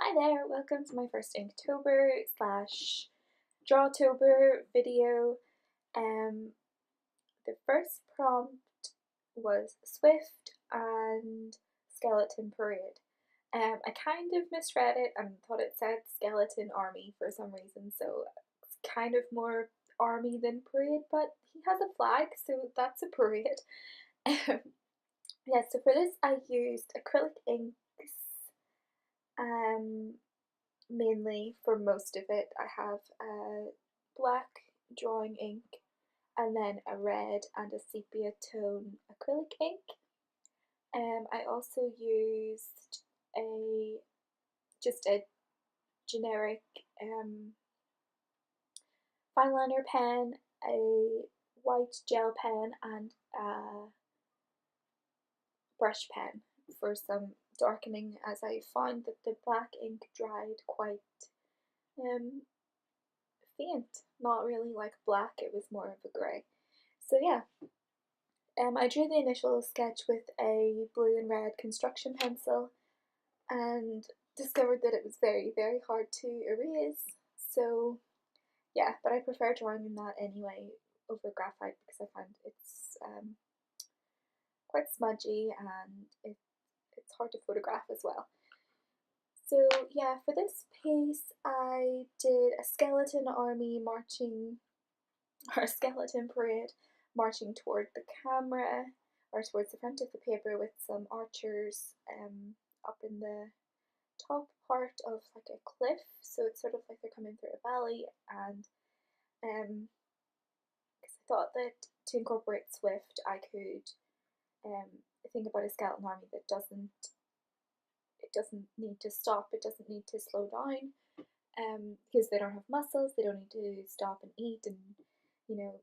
Hi there, welcome to my first Inktober slash drawtober video. Um, the first prompt was Swift and Skeleton Parade. I kind of misread it and thought it said Skeleton Army for some reason, so it's kind of more army than parade, but he has a flag, so that's a parade. Yeah, so for this I used acrylic inks, um, mainly for most of it. I have a black drawing ink and then a red and a sepia tone acrylic ink. I also used a just a generic fine liner pen, a white gel pen, and a brush pen for some darkening, as I found that the black ink dried quite um, faint, not really like black, it was more of a grey. So yeah, I drew the initial sketch with a blue and red construction pencil and discovered that it was very hard to erase. So yeah, but I prefer drawing in that anyway over graphite because I find it's quite smudgy and it's hard to photograph as well. So yeah, for this piece I did a skeleton army marching, or a skeleton parade marching toward the camera or towards the front of the paper with some archers up in the top part of like a cliff, so it's sort of like they're coming through a valley, and because I thought that to incorporate Swift I could think about a skeleton army that doesn't need to stop, it doesn't need to slow down, because they don't have muscles, they don't need to stop and eat and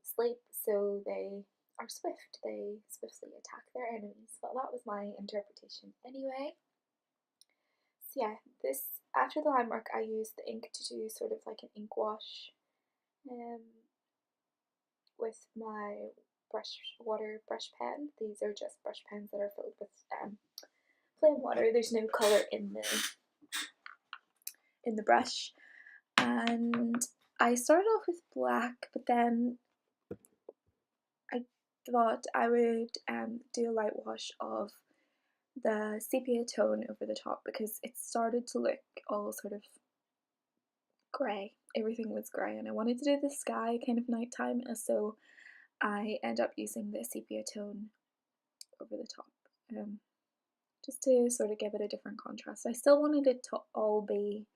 sleep, so they are swift, they swiftly attack their enemies. Well, that was my interpretation anyway. So yeah, this, after the line work I used the ink to do sort of like an ink wash with my water brush pen. These are just brush pens that are filled with plain water. There's no colour in the brush, and I started off with black, but then I thought I would do a light wash of the sepia tone over the top because it started to look all sort of grey. Everything was grey, and I wanted to do the sky kind of nighttime, so I end up using the sepia tone over the top, just to sort of give it a different contrast. I still wanted it to all be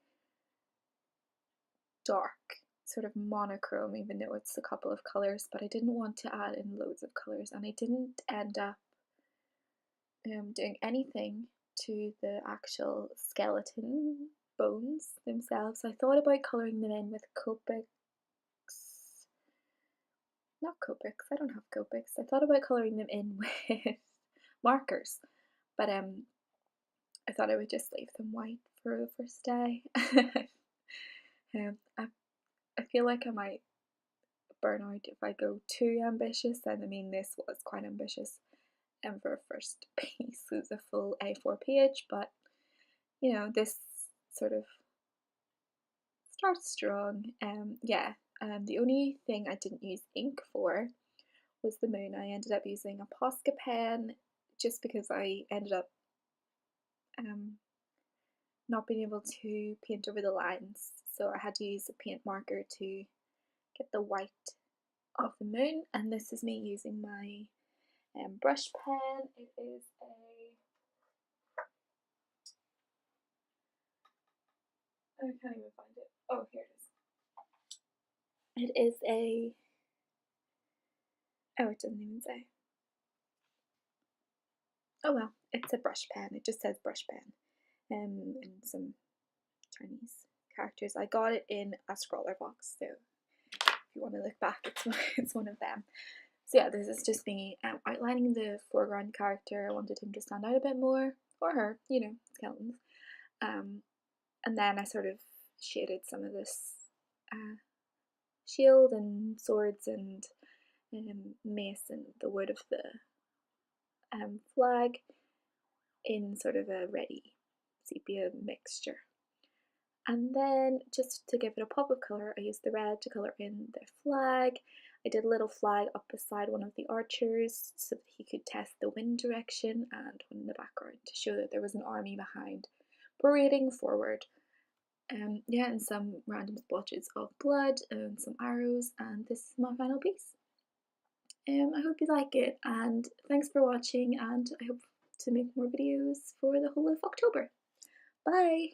dark, sort of monochrome, even though it's a couple of colours, but I didn't want to add in loads of colours, and I didn't end up doing anything to the actual skeleton bones themselves. I thought about colouring them in with Copics, not Copics, I don't have Copics. I thought about colouring them in with markers, but I thought I would just leave them white for the first day. I feel like I might burn out if I go too ambitious, and I mean this was quite ambitious. For a first piece is a full A4 page, but this sort of starts strong. The only thing I didn't use ink for was the moon. I ended up using a Posca pen just because I ended up not being able to paint over the lines, so I had to use a paint marker to get the white of the moon. And this is me using my brush pen. It is I can't even find it. Oh, here it is. It is it doesn't even say. Oh well, it's a brush pen. It just says brush pen, in some Chinese characters. I got it in a scroller box, so if you want to look back, it's one of them. So yeah, this is just me outlining the foreground character. I wanted him to stand out a bit more, or her, skeletons. And then I sort of shaded some of this shield and swords and mace and the wood of the flag in sort of a reddy sepia mixture. And then just to give it a pop of colour, I used the red to colour in the flag. I did a little flag up beside one of the archers so that he could test the wind direction, and one in the background to show that there was an army behind parading forward. Yeah, and some random splotches of blood and some arrows, and this is my final piece. I hope you like it, and thanks for watching, and I hope to make more videos for the whole of October. Bye!